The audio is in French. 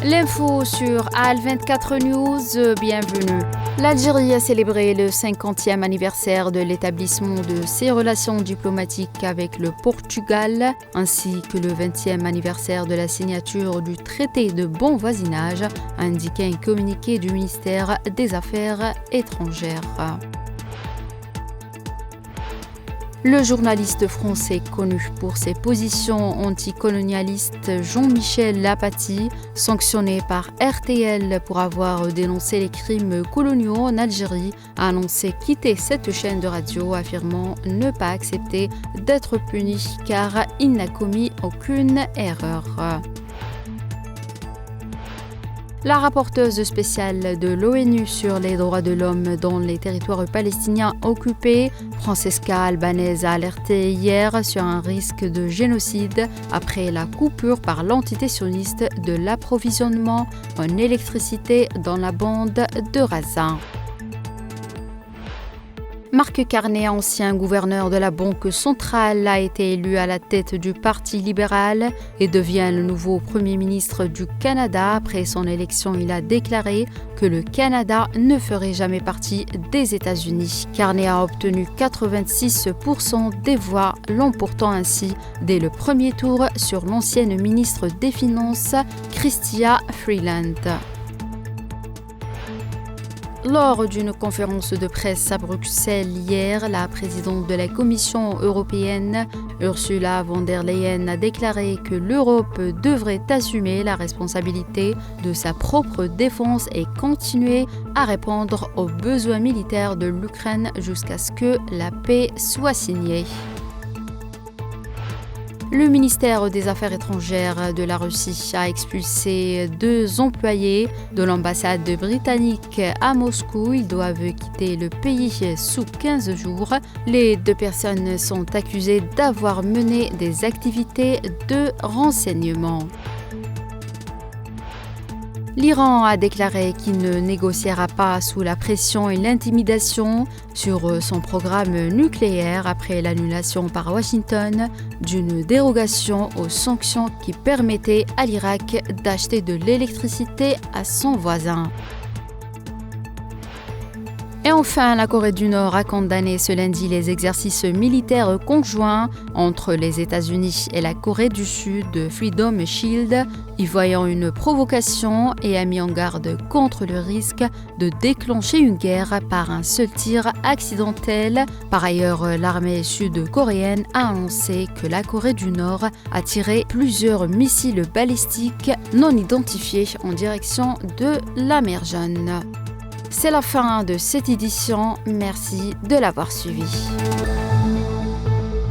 L'info sur AL24 News, bienvenue. L'Algérie a célébré le 50e anniversaire de l'établissement de ses relations diplomatiques avec le Portugal, ainsi que le 20e anniversaire de la signature du traité de bon voisinage, a indiqué un communiqué du ministère des Affaires étrangères. Le journaliste français connu pour ses positions anticolonialistes Jean-Michel Apathy, sanctionné par RTL pour avoir dénoncé les crimes coloniaux en Algérie, a annoncé quitter cette chaîne de radio, affirmant ne pas accepter d'être puni car il n'a commis aucune erreur. La rapporteuse spéciale de l'ONU sur les droits de l'homme dans les territoires palestiniens occupés, Francesca Albanese, a alerté hier sur un risque de génocide après la coupure par l'entité sioniste de l'approvisionnement en électricité dans la bande de Gaza. Marc Carney, ancien gouverneur de la Banque centrale, a été élu à la tête du Parti libéral et devient le nouveau Premier ministre du Canada. Après son élection, il a déclaré que le Canada ne ferait jamais partie des États-Unis. Carney a obtenu 86% des voix, l'emportant ainsi dès le premier tour sur l'ancienne ministre des Finances, Chrystia Freeland. Lors d'une conférence de presse à Bruxelles hier, la présidente de la Commission européenne, Ursula von der Leyen, a déclaré que l'Europe devrait assumer la responsabilité de sa propre défense et continuer à répondre aux besoins militaires de l'Ukraine jusqu'à ce que la paix soit signée. Le ministère des Affaires étrangères de la Russie a expulsé 2 employés de l'ambassade britannique à Moscou. Ils doivent quitter le pays sous 15 jours. Les 2 personnes sont accusées d'avoir mené des activités de renseignement. L'Iran a déclaré qu'il ne négociera pas sous la pression et l'intimidation sur son programme nucléaire après l'annulation par Washington d'une dérogation aux sanctions qui permettait à l'Irak d'acheter de l'électricité à son voisin. Et enfin, la Corée du Nord a condamné ce lundi les exercices militaires conjoints entre les États-Unis et la Corée du Sud, Freedom Shield, y voyant une provocation, et a mis en garde contre le risque de déclencher une guerre par un seul tir accidentel. Par ailleurs, l'armée sud-coréenne a annoncé que la Corée du Nord a tiré plusieurs missiles balistiques non identifiés en direction de la mer Jaune. C'est la fin de cette édition. Merci de l'avoir suivi.